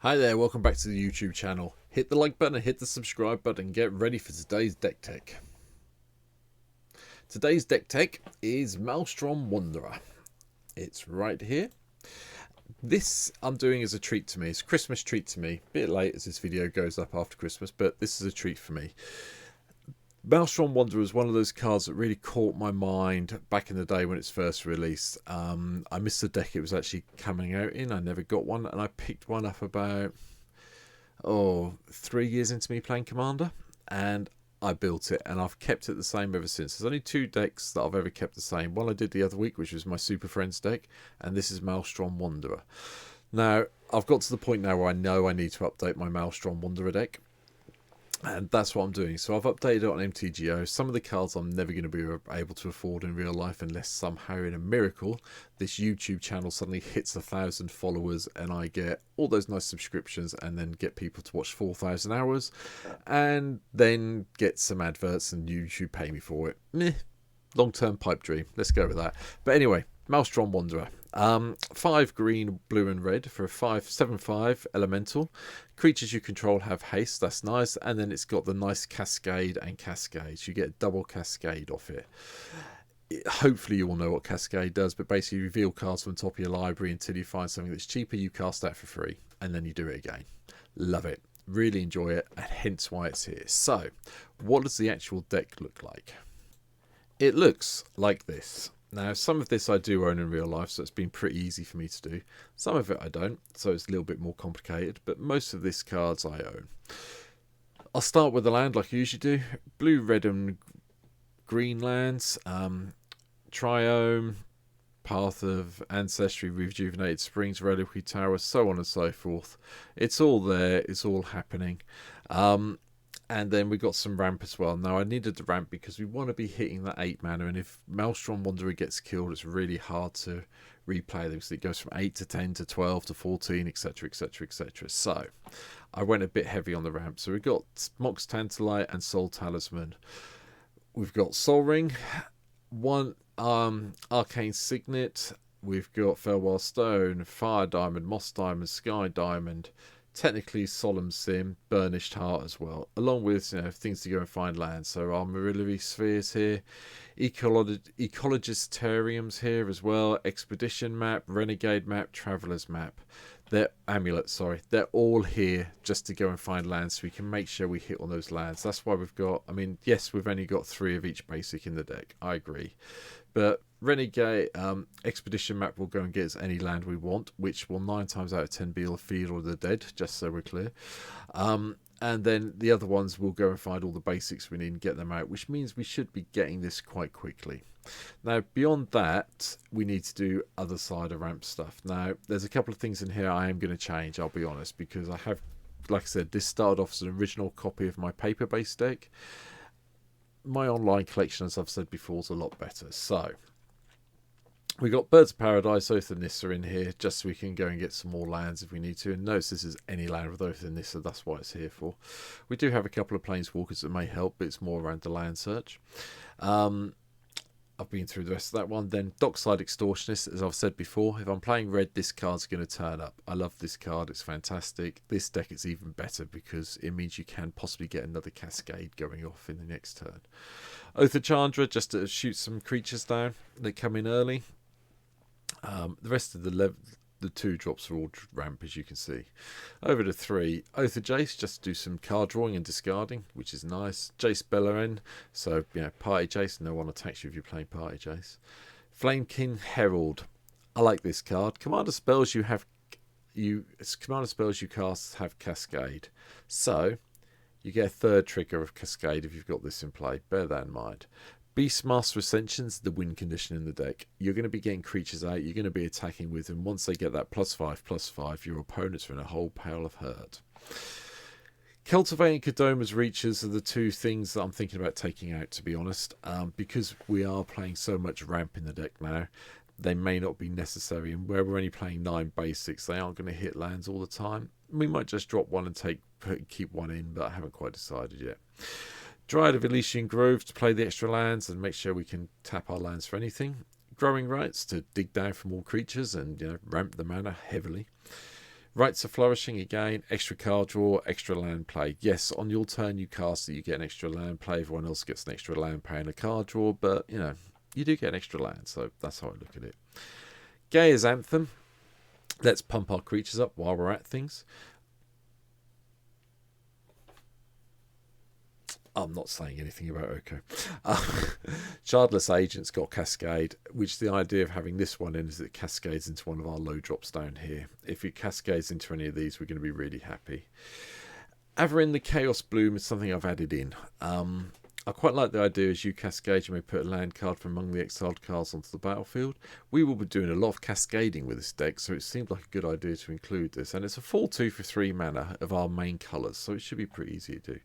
Hi there, welcome back to the YouTube channel. Hit the like button and hit the subscribe button. Get ready for today's deck tech. Today's deck tech is Maelstrom Wanderer. It's right here. This I'm doing as a treat to me. It's a Christmas treat to me. A bit late as this video goes up after Christmas, but this is a treat for me. Maelstrom Wanderer is one of those cards that really caught my mind back in the day when it's first released. I missed the deck it was actually coming out in. I never got one, and I picked one up about 3 years into me playing Commander, and I built it, and I've kept it the same ever since. There's only two decks that I've ever kept the same. One I did the other week, which was my Super Friends deck, and this is Maelstrom Wanderer. Now, I've got to the point now where I know I need to update my Maelstrom Wanderer deck. And that's what I'm doing. So I've updated it on MTGO. Some of the cards I'm never going to be able to afford in real life unless somehow in a miracle this YouTube channel suddenly hits 1,000 followers and I get all those nice subscriptions and then get people to watch 4,000 hours and then get some adverts and YouTube pay me for it. Meh. Long-term pipe dream. Let's go with that. But anyway, Maelstrom Wanderer. 5 green, blue and red for a 5/7/5 elemental. Creatures you control have haste, that's nice, and then it's got the nice cascade and cascades. You get a double cascade off it. Hopefully you all know what cascade does, but basically you reveal cards from the top of your library until you find something that's cheaper, you cast that for free, and then you do it again. Love it. Really enjoy it, and hence why it's here. So, what does the actual deck look like? It looks like this. Now, some of this I do own in real life, so it's been pretty easy for me to do. Some of it I don't, so it's a little bit more complicated, but most of these cards I own. I'll start with the land like I usually do. Blue, red and green lands. Triome, Path of Ancestry, Rejuvenated Springs, Reliquary Tower, so on and so forth. It's all there, it's all happening. And then we got some ramp as well. Now I needed the ramp because we want to be hitting that 8 mana, and if Maelstrom Wanderer gets killed, it's really hard to replay them because it goes from 8 to 10 to 12 to 14, etc, etc, etc. So I went a bit heavy on the ramp. So we've got Mox Tantalite and Soul Talisman. We've got Soul Ring, one Arcane Signet. We've got Farewell Stone, Fire Diamond, Moss Diamond, Sky Diamond. Technically Solemn Sim, Burnished Heart as well, along with things to go and find land. So our Marillary Spheres here, Ecologist Terrariums here as well, Expedition Map, Renegade Map, Traveller's Map. They're Amulets, sorry. They're all here just to go and find land so we can make sure we hit on those lands. That's why we've got, yes, we've only got 3 of each basic in the deck. I agree. But Renegade Expedition Map will go and get us any land we want, which will 9 times out of 10 be the Field or the Dead, just so we're clear. And then the other ones will go and find all the basics we need and get them out, which means we should be getting this quite quickly. Now, beyond that, we need to do other side of ramp stuff. Now, there's a couple of things in here I am going to change, I'll be honest, because I have, like I said, this started off as an original copy of my paper-based deck. My online collection, as I've said before, is a lot better. So we got Birds of Paradise, Oath of Nissa in here, just so we can go and get some more lands if we need to. And notice this is any land with Oath of Nissa, that's what it's here for. We do have a couple of Planeswalkers that may help, but it's more around the land search. I've been through the rest of that one. Then Dockside Extortionist, as I've said before, if I'm playing red, this card's going to turn up. I love this card, it's fantastic. This deck is even better because it means you can possibly get another cascade going off in the next turn. Oath of Chandra, just to shoot some creatures down that come in early. The rest of the 2 drops are all ramp, as you can see. Over to 3, Oath of Jace, just to do some card drawing and discarding, which is nice. Jace Beleren, so party Jace, no one attacks you if you're playing party Jace. Flamekin Herald, I like this card. Commander spells you cast have Cascade, so you get a 3rd trigger of Cascade if you've got this in play. Bear that in mind. Beastmaster Ascension's the win condition in the deck. You're going to be getting creatures out, you're going to be attacking with them. Once they get that +5/+5, your opponents are in a whole pile of hurt. Cultivating Kodoma's Reaches are the 2 things that I'm thinking about taking out, to be honest. Because we are playing so much ramp in the deck now, they may not be necessary. And where we're only playing 9 basics, they aren't going to hit lands all the time. We might just drop one and keep one in, but I haven't quite decided yet. Dryad of Elysian Grove to play the extra lands and make sure we can tap our lands for anything. Growing Rights to dig down for more creatures and ramp the mana heavily. Rites of Flourishing, again, extra card draw, extra land play. Yes, on your turn you cast it, you get an extra land play. Everyone else gets an extra land play and a card draw, but, you know, you do get an extra land, so that's how I look at it. Gaia's Anthem. Let's pump our creatures up while we're at things. I'm not saying anything about Oko. Childless Agent's got Cascade, which the idea of having this one in is that it cascades into one of our low drops down here. If it cascades into any of these, we're going to be really happy. Averin the Chaos Bloom is something I've added in. I quite like the idea as you cascade, you may put a land card from among the exiled cards onto the battlefield. We will be doing a lot of cascading with this deck, so it seemed like a good idea to include this. And it's a 4/2 for 3 mana of our main colours, so it should be pretty easy to do.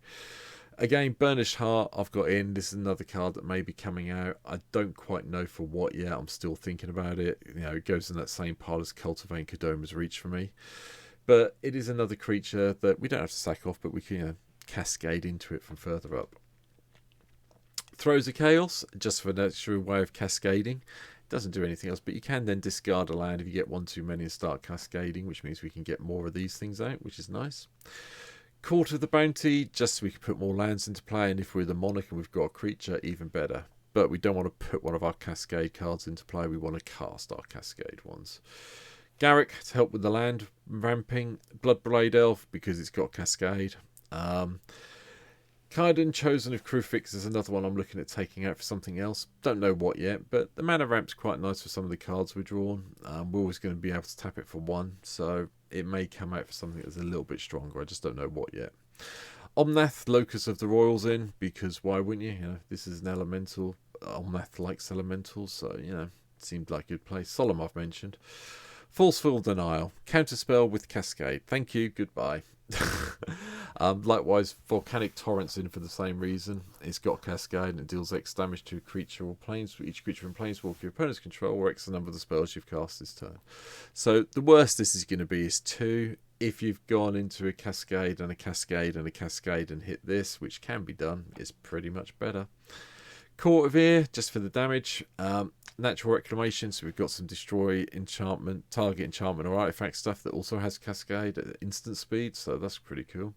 Again, Burnished Heart I've got in. This is another card that may be coming out. I don't quite know for what yet. I'm still thinking about it. You know, it goes in that same pile as Cultivating Kodoma's Reach for me. But it is another creature that we don't have to sack off, but we can, you know, cascade into it from further up. Throes of Chaos, just for an extra way of cascading. It doesn't do anything else, but you can then discard a land if you get one too many and start cascading, which means we can get more of these things out, which is nice. Court of the Bounty, just so we can put more lands into play, and if we're the Monarch and we've got a creature, even better. But we don't want to put one of our Cascade cards into play, we want to cast our Cascade ones. Garrick, to help with the land ramping. Bloodblade Elf, because it's got Cascade. Kaiden, Chosen of Krufix, is another one I'm looking at taking out for something else. Don't know what yet, but the mana ramp's quite nice for some of the cards we're drawn. We're always going to be able to tap it for 1, so it may come out for something that's a little bit stronger. I just don't know what yet. Omnath, Locus of the Royals in, because why wouldn't you? You know, this is an elemental. Omnath likes elementals, so, you know, seemed like a good place. Solemn I've mentioned. Forceful Denial, Counterspell with Cascade. Thank you, goodbye. Likewise, Volcanic Torrents in for the same reason. It's got Cascade and it deals X damage to a creature or planes. Each creature and planeswalker your opponent's control, or X the number of the spells you've cast this turn. So the worst this is going to be is 2. If you've gone into a Cascade and a Cascade and a Cascade and hit this, which can be done, it's pretty much better. Court of Ear, just for the damage. Natural Reclamation, so we've got some destroy enchantment, target enchantment or artifact stuff that also has Cascade at instant speed, so that's pretty cool.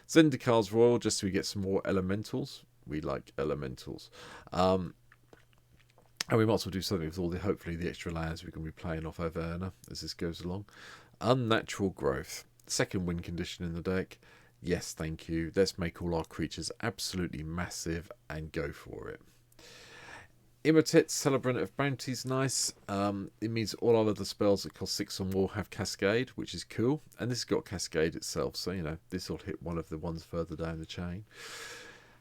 Zendikar's Royal, just so we get some more elementals. We like elementals. And we might as well do something with all the, hopefully, the extra lands we're going to be playing off Averna as this goes along. Unnatural Growth, second win condition in the deck. Yes, thank you. Let's make all our creatures absolutely massive and go for it. Immotet, Celebrant of Bounties, nice. It means all our other spells that cost 6 or more have Cascade, which is cool. And this has got Cascade itself, so, you know, this will hit one of the ones further down the chain.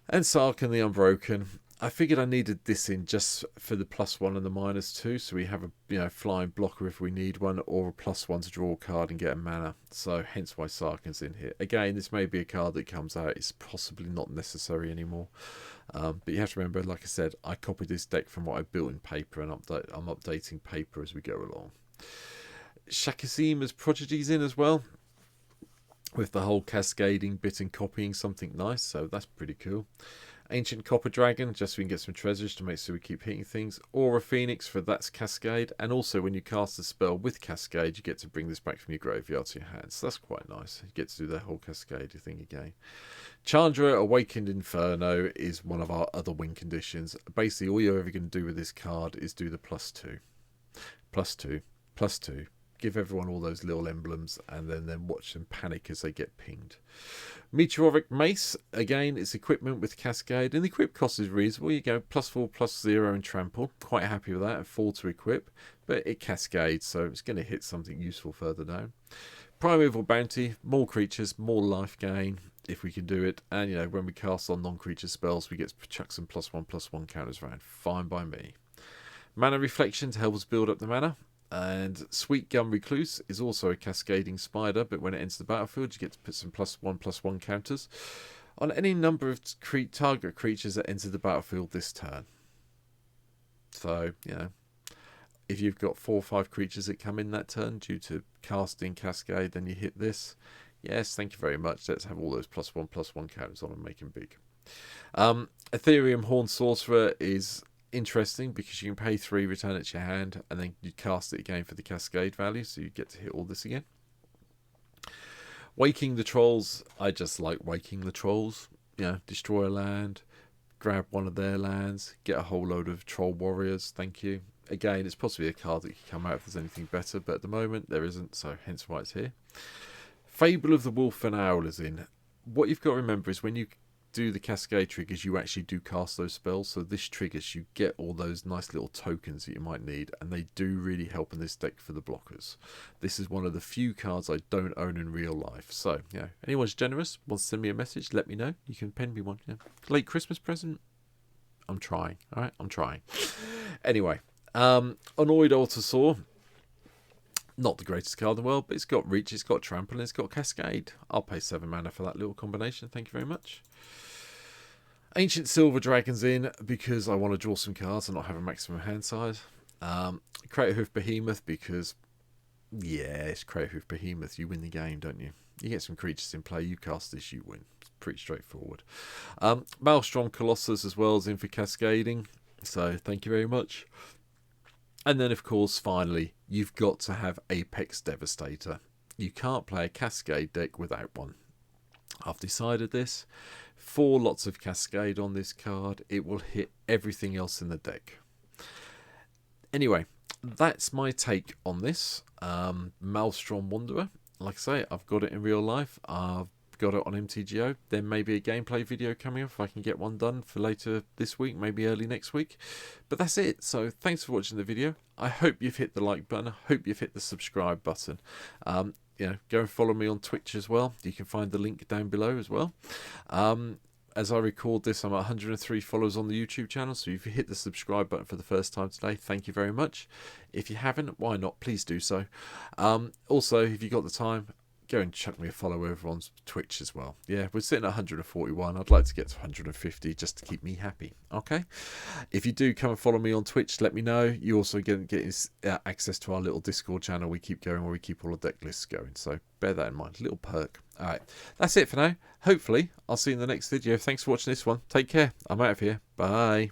And Sarkhan the Unbroken. I figured I needed this in just for the +1 and the -2, so we have a, you know, flying blocker if we need one, or a +1 to draw a card and get a mana. So hence why Sarkhan's in here. Again, this may be a card that comes out. It's possibly not necessary anymore. But you have to remember, like I said, I copied this deck from what I built in paper, and I'm updating paper as we go along. Shakazima's Prodigy's in as well, with the whole cascading bit and copying something nice, so that's pretty cool. Ancient Copper Dragon, just so we can get some treasures to make sure we keep hitting things. Aura Phoenix for that's Cascade, and also when you cast a spell with Cascade, you get to bring this back from your graveyard to your hand, so that's quite nice. You get to do that whole Cascade thing again. Chandra Awakened Inferno is one of our other win conditions. Basically, all you're ever going to do with this card is do the +2. +2, +2. Give everyone all those little emblems and then watch them panic as they get pinged. Meteoric Mace, again, it's equipment with Cascade, and the equip cost is reasonable. You go +4, +0 and trample. Quite happy with that, and 4 to equip, but it cascades, so it's going to hit something useful further down. Primeval Bounty, more creatures, more life gain, if we can do it, and, you know, when we cast on non-creature spells, we get to chuck some +1/+1 counters around. Fine by me. Mana Reflection to help us build up the mana. And Sweet Gum Recluse is also a cascading spider, but when it enters the battlefield, you get to put some +1/+1 counters on any number of target creatures that enter the battlefield this turn. So, you know, if you've got 4 or 5 creatures that come in that turn due to casting Cascade, then you hit this. Yes, thank you very much. Let's have all those +1/+1 counters on and make them big. Ethereum Horn Sorcerer is interesting because you can pay 3, return it to your hand, and then you cast it again for the Cascade value, so you get to hit all this again. Waking the Trolls, I just like waking the Trolls. You know, destroy a land, grab one of their lands, get a whole load of Troll Warriors, thank you. Again, it's possibly a card that can come out if there's anything better, but at the moment there isn't, so hence why it's here. Fable of the Wolf and Owl is in. What you've got to remember is when you do the Cascade triggers, you actually do cast those spells. So this triggers, you get all those nice little tokens that you might need, and they do really help in this deck for the blockers. This is one of the few cards I don't own in real life. So, you know, anyone's generous, wants to send me a message, let me know. You can pen me one. Yeah. Late Christmas present? I'm trying. All right, I'm trying. Anyway, Annoyed Altasaur. Not the greatest card in the world, but it's got reach, it's got trample, and it's got cascade. I'll pay 7 mana for that little combination. Thank you very much. Ancient Silver Dragon's in because I want to draw some cards and not have a maximum hand size. Crater Hoof Behemoth because, yeah, it's Crater Hoof Behemoth. You win the game, don't you? You get some creatures in play, you cast this, you win. It's pretty straightforward. Maelstrom Colossus as well is in for cascading. So thank you very much. And then, of course, finally, you've got to have Apex Devastator. You can't play a Cascade deck without one. I've decided this. 4 lots of Cascade on this card. It will hit everything else in the deck. Anyway, that's my take on this. Maelstrom Wanderer. Like I say, I've got it in real life. I've got it on MTGO. There may be a gameplay video coming up if I can get one done for later this week, maybe early next week. But that's it. So thanks for watching the video. I hope you've hit the like button. I hope you've hit the subscribe button. You know, go and follow me on Twitch as well. You can find the link down below as well. As I record this, I'm at 103 followers on the YouTube channel. So if you hit the subscribe button for the first time today, thank you very much. If you haven't, why not? Please do so. Also, if you've got the time, go and chuck me a follow over on Twitch as well. Yeah, we're sitting at 141. I'd like to get to 150 just to keep me happy. Okay. If you do come and follow me on Twitch, let me know. You also get access to our little Discord channel we keep going where we keep all the deck lists going. So bear that in mind. Little perk. All right. That's it for now. Hopefully, I'll see you in the next video. Thanks for watching this one. Take care. I'm out of here. Bye.